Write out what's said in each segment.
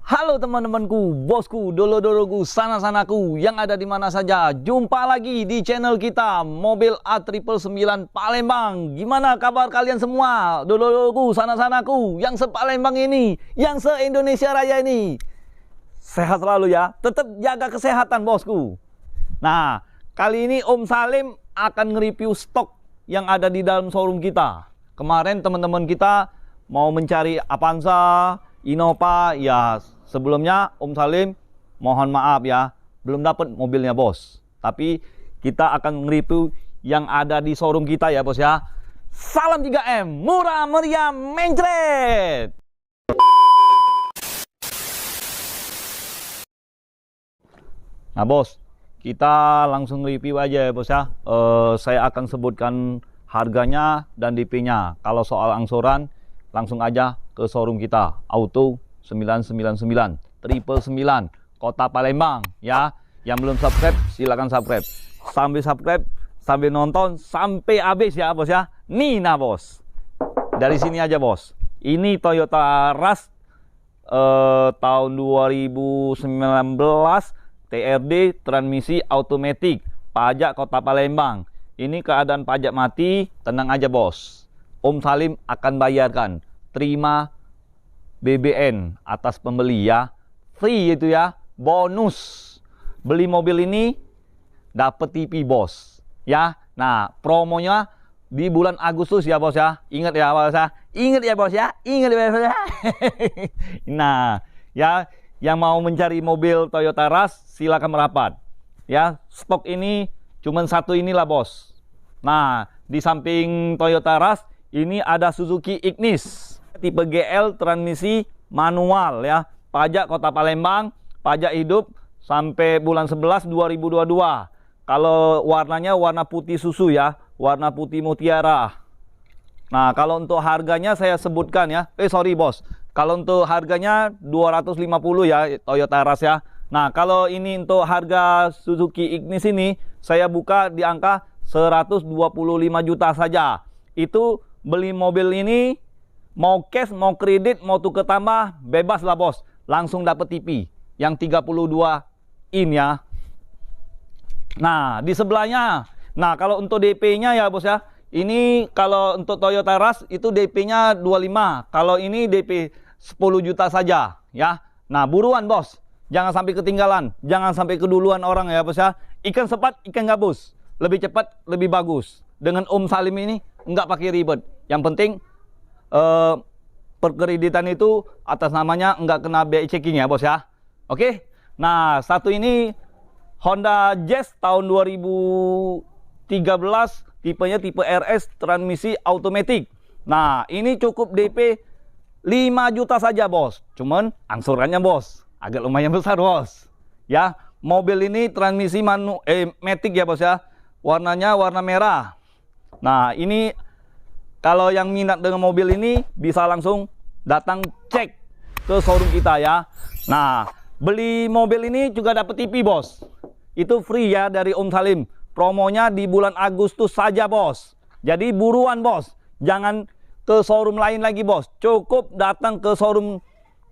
Halo teman-temanku, bosku, dolo-doloku, sana-sanaku yang ada di mana saja. Jumpa lagi di channel kita Mobil A999 Palembang. Gimana kabar kalian semua? Dolo-doloku, sana-sanaku yang se-Palembang ini, yang se-Indonesia Raya ini. Sehat selalu ya, tetap jaga kesehatan bosku. Nah, kali ini Om Salim akan nge-review stok yang ada di dalam showroom kita. Kemarin teman-teman kita mau mencari Avanza, Innova, ya sebelumnya Om Salim mohon maaf ya, belum dapat mobilnya bos. Tapi kita akan nge-review yang ada di showroom kita ya bos ya. Salam 3M, murah meriah mencret. Nah bos, kita langsung review aja ya bos ya. Saya akan sebutkan harganya dan DP-nya. Kalau soal angsuran langsung aja ke showroom kita, Auto 999 999 Kota Palembang ya. Yang belum subscribe silakan subscribe. Sambil subscribe sambil nonton sampai habis ya bos ya. Nih nah bos, dari sini aja bos. Ini Toyota Rush tahun 2019 TRD transmisi automatic, pajak Kota Palembang. Ini keadaan pajak mati, tenang aja bos. Om Salim akan bayarkan, terima BBN atas pembeli ya, free itu ya, bonus beli mobil ini dapat TV bos ya. Nah promonya di bulan Agustus ya bos ya, ingat ya bos ya, ingat ya bos ya, ingat ya bos ya. Nah ya, yang mau mencari mobil Toyota Rush silakan merapat ya. Stok ini cuman satu inilah bos. Nah di samping Toyota Rush ini ada Suzuki Ignis tipe GL transmisi manual ya, pajak Kota Palembang, pajak hidup sampai bulan 11 2022. Kalau warnanya warna putih susu ya, warna putih mutiara. Nah kalau untuk harganya saya sebutkan ya, sorry bos, kalau untuk harganya 250 ya Toyota Rush ya. Nah kalau ini untuk harga Suzuki Ignis ini saya buka di angka 125 juta saja. Itu beli mobil ini mau cash, mau kredit, mau tuker tambah, bebas lah bos. Langsung dapat TV yang 32 in ya. Nah di sebelahnya, nah kalau untuk DP-nya ya bos ya, ini kalau untuk Toyota Rush itu DP-nya 25. Kalau ini DP 10 juta saja ya. Nah buruan bos, jangan sampai ketinggalan, jangan sampai keduluan orang ya bos ya. Ikan cepat, ikan gabus, lebih cepat, lebih bagus. Dengan Om Salim ini nggak pakai ribet. Yang penting perkreditan itu atas namanya nggak kena biaya checking ya bos ya. Oke. Nah satu ini Honda Jazz tahun 2013, tipenya tipe RS transmisi automatic. Nah ini cukup DP 5 juta saja bos. Cuman angsurannya bos agak lumayan besar bos ya. Mobil ini transmisi matic ya bos ya. Warnanya warna merah. Nah ini kalau yang minat dengan mobil ini bisa langsung datang cek ke showroom kita ya. Nah beli mobil ini juga dapat TV bos. Itu free ya dari Om Salim. Promonya di bulan Agustus saja bos. Jadi buruan bos, jangan ke showroom lain lagi bos. Cukup datang ke showroom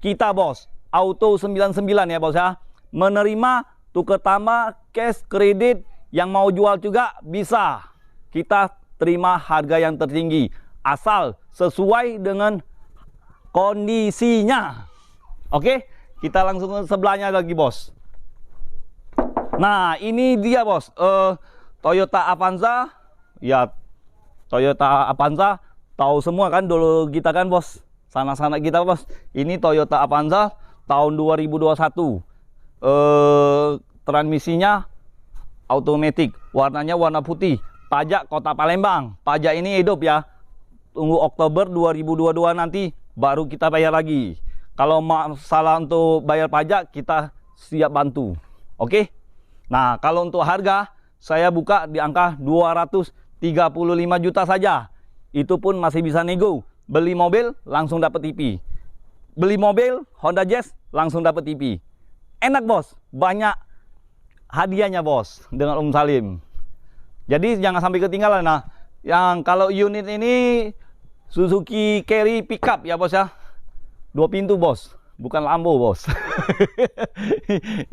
kita bos, Auto 99 ya bos ya. Menerima tuker tambah, cash, kredit, yang mau jual juga bisa. Kita terima harga yang tertinggi asal sesuai dengan kondisinya. Oke, kita langsung ke sebelahnya lagi bos. Nah ini dia bos, Toyota Avanza ya. Toyota Avanza tahu semua kan dulu kita kan bos, sana-sana kita bos. Ini Toyota Avanza tahun 2021, transmisinya automatic, warnanya warna putih, pajak Kota Palembang. Pajak ini hidup ya, tunggu Oktober 2022 nanti baru kita bayar lagi. Kalau masalah untuk bayar pajak, kita siap bantu. Oke? Nah, kalau untuk harga, saya buka di angka 235 juta saja. Itu pun masih bisa nego. Beli mobil, langsung dapat TV. Beli mobil, Honda Jazz, langsung dapat TV. Enak bos, banyak hadiahnya bos, dengan Salim. Jadi jangan sampai ketinggalan. Nah, yang kalau unit ini Suzuki Carry pickup ya bos ya. 2 pintu bos, bukan Lambo bos.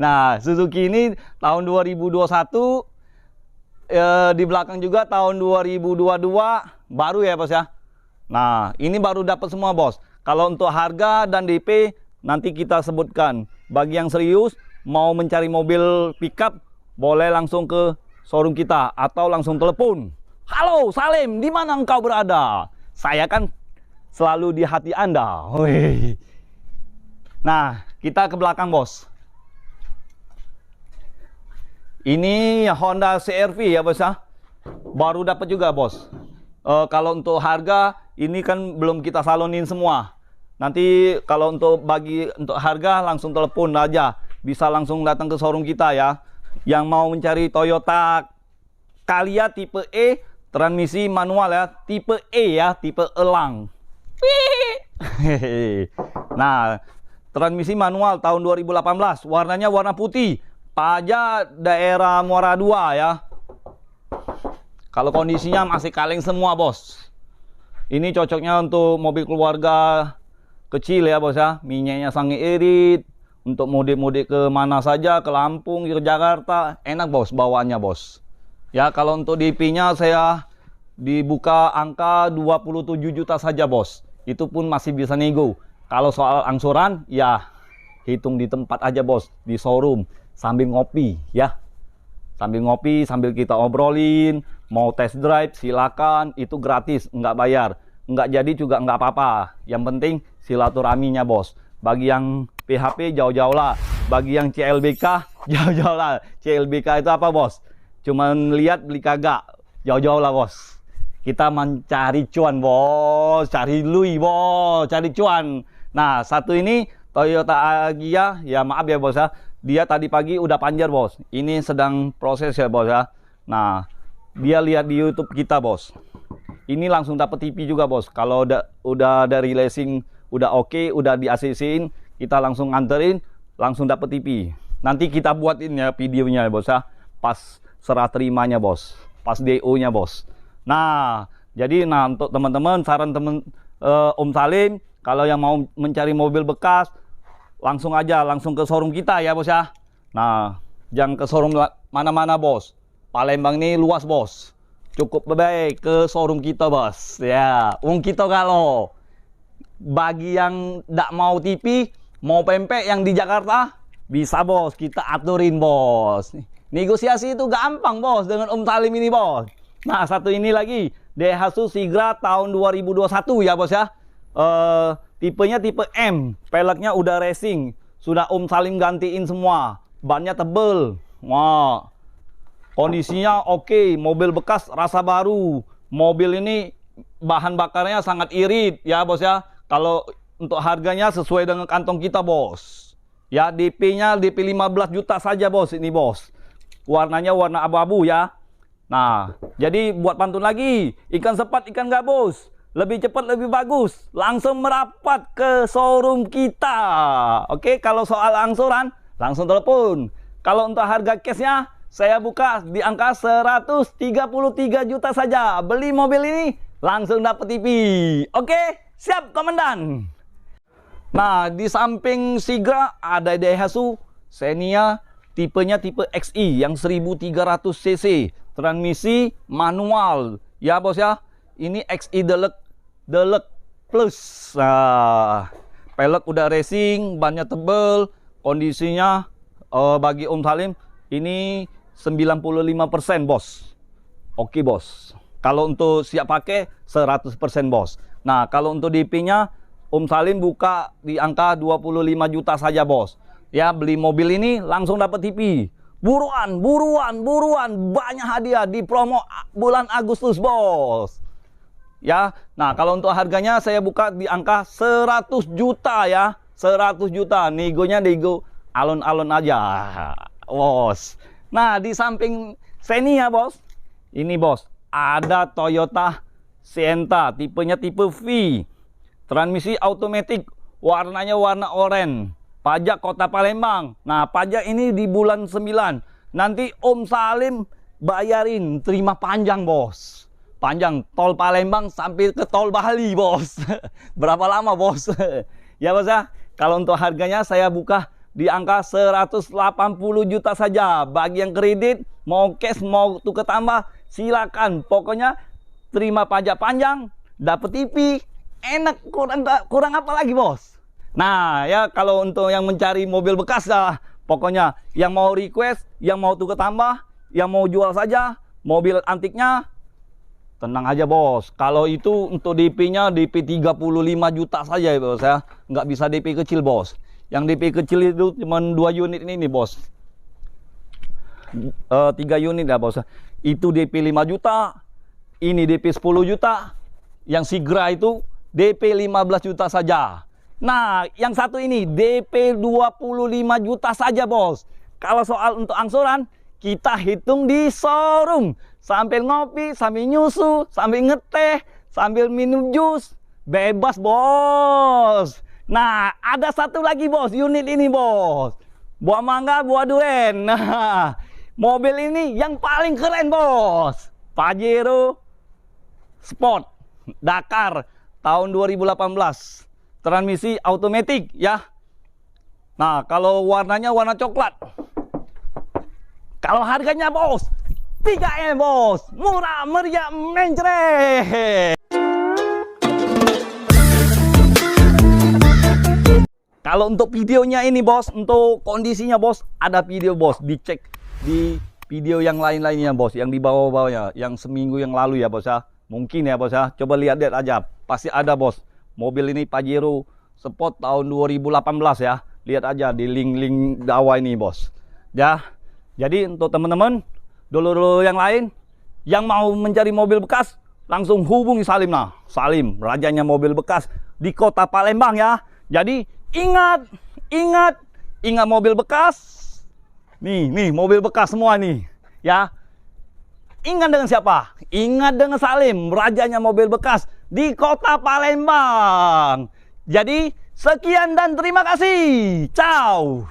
Nah, Suzuki ini tahun 2021, di belakang juga tahun 2022 baru ya bos ya. Nah, ini baru dapat semua bos. Kalau untuk harga dan DP nanti kita sebutkan. Bagi yang serius mau mencari mobil pickup, boleh langsung ke showroom kita atau langsung telepon. Halo Salim, di mana engkau berada? Saya kan selalu di hati Anda. Wih. Nah, kita ke belakang bos. Ini Honda CR-V ya bos ya. Baru dapat juga bos. Kalau untuk harga ini kan belum kita salonin semua. Nanti kalau untuk harga langsung telepon aja. Bisa langsung datang ke showroom kita ya. Yang mau mencari Toyota Calya tipe E, transmisi manual ya, tipe E ya, tipe elang. Nah, transmisi manual tahun 2018, warnanya warna putih. Pajak daerah Muara 2 ya. Kalau kondisinya masih kaleng semua bos. Ini cocoknya untuk mobil keluarga kecil ya bos ya. Minyaknya sangat irit. Untuk mudik-mudik ke mana saja, ke Lampung, ke Jakarta, enak bos bawaannya bos. Ya kalau untuk DP-nya saya dibuka angka 27 juta saja bos. Itu pun masih bisa nego. Kalau soal angsuran ya hitung di tempat aja bos, di showroom sambil ngopi ya. Sambil ngopi, sambil kita obrolin, mau test drive silakan, itu gratis, nggak bayar. Nggak jadi juga nggak apa-apa. Yang penting silaturahminya bos. Bagi yang PHP jauh-jauh lah, bagi yang CLBK jauh-jauh lah. CLBK itu apa bos? Cuman lihat beli kagak, jauh-jauh lah bos. Kita mencari cuan bos, cari lui bos, cari cuan. Nah satu ini Toyota Agya, ya maaf ya bos ya, dia tadi pagi udah panjar bos. Ini sedang proses ya bos ya. Nah dia lihat di YouTube kita bos. Ini langsung dapat TV juga bos. Kalau udah dari leasing udah oke, udah di ACC-in, kita langsung nganterin, langsung dapat TV. Nanti kita buatin ya videonya bos ya, pas serah terimanya bos, pas DO-nya bos. Nah, jadi untuk teman-teman, saran Om Salim, kalau yang mau mencari mobil bekas, langsung aja, langsung ke showroom kita ya bos ya. Nah, jangan ke showroom mana-mana bos. Palembang ini luas bos. Cukup baik ke showroom kita bos. Ya, kita kalau bagi yang tidak mau TV, mau pempek yang di Jakarta, bisa bos, kita aturin bos. Negosiasi itu gampang bos dengan Om Salim ini bos. Nah satu ini lagi, Daihatsu Sigra tahun 2021 ya bos ya. Tipenya tipe M, peleknya udah racing, sudah Om Salim gantiin semua, bannya tebel. Wah, kondisinya oke, mobil bekas rasa baru. Mobil ini bahan bakarnya sangat irit ya bos ya. Kalau untuk harganya sesuai dengan kantong kita bos. Ya DP-nya DP 15 juta saja bos ini bos. Warnanya warna abu-abu ya. Nah jadi buat pantun lagi, ikan sepat ikan gabus, lebih cepat lebih bagus, langsung merapat ke showroom kita. Oke, kalau soal angsuran langsung telepon. Kalau untuk harga cashnya saya buka di angka 133 juta saja. Beli mobil ini langsung dapat TV. Oke, siap komandan. Nah, di samping Sigra ada Daihatsu Xenia, tipenya tipe XI yang 1300 cc, transmisi manual. Ya bos ya, ini XI Deluxe Plus. Nah, pelek udah racing, bannya tebel, kondisinya bagi Om Salim ini 95% bos. Oke bos. Kalau untuk siap pakai 100% bos. Nah, kalau untuk DP-nya Om Salim buka di angka 25 juta saja bos. Ya, beli mobil ini langsung dapat TV. Buruan, buruan, buruan, banyak hadiah di promo bulan Agustus bos. Ya, nah kalau untuk harganya saya buka di angka 100 juta ya. 100 juta. Negonya nego alon-alon aja, bos. Nah, di samping Xenia ya, bos. Ini, bos, ada Toyota Sienta, tipenya tipe V. Transmisi automatic, warnanya warna oranye. Pajak Kota Palembang. Nah, pajak ini di bulan 9. Nanti Om Salim bayarin, terima panjang, bos. Panjang, tol Palembang sampai ke tol Bali, bos. Berapa lama, bos? Ya, bos ya. Kalau untuk harganya saya buka di angka 180 juta saja. Bagi yang kredit, mau cash, mau tukar tambah, silakan. Pokoknya terima pajak panjang, dapat TV, enak, kurang apa lagi, bos? Nah, ya kalau untuk yang mencari mobil bekas dah, pokoknya yang mau request, yang mau tukar tambah, yang mau jual saja, mobil antiknya, tenang aja, bos. Kalau itu untuk DP-nya DP 35 juta saja ya, bos ya. Nggak bisa DP kecil, bos. Yang DP kecil itu cuma 2 unit ini, bos. 3 unit ya, bos. Itu DP 5 juta, ini DP 10 juta, yang Sigra itu DP 15 juta saja. Nah, yang satu ini DP 25 juta saja, bos. Kalau soal untuk angsuran, kita hitung di showroom. Sambil ngopi, sambil nyusu, sambil ngeteh, sambil minum jus. Bebas, bos. Nah, ada satu lagi, bos, unit ini, bos. Buah mangga, buah duren. Nah, mobil ini yang paling keren, bos. Pajero Sport Dakar tahun 2018. Transmisi automatic ya. Nah, kalau warnanya warna coklat. Kalau harganya, bos, 3M, bos. Murah meriah mencret. Kalau untuk videonya ini, bos, untuk kondisinya, bos, ada video, bos. Dicek di video yang lain-lainnya, bos, yang di bawah-bawahnya, yang seminggu yang lalu ya, bos ya. Mungkin ya, bos ya. Coba lihat aja. Pasti ada, bos. Mobil ini Pajero Sport tahun 2018 ya. Lihat aja di link-link bawah ini, bos. Ya. Jadi untuk teman-teman, dulu-dulu yang lain yang mau mencari mobil bekas, langsung hubungi Salim. Nah, Salim, rajanya mobil bekas di Kota Palembang ya. Jadi ingat mobil bekas. Nih mobil bekas semua nih, ya. Ingat dengan siapa? Ingat dengan Salim, rajanya mobil bekas di Kota Palembang. Jadi, sekian dan terima kasih. Ciao.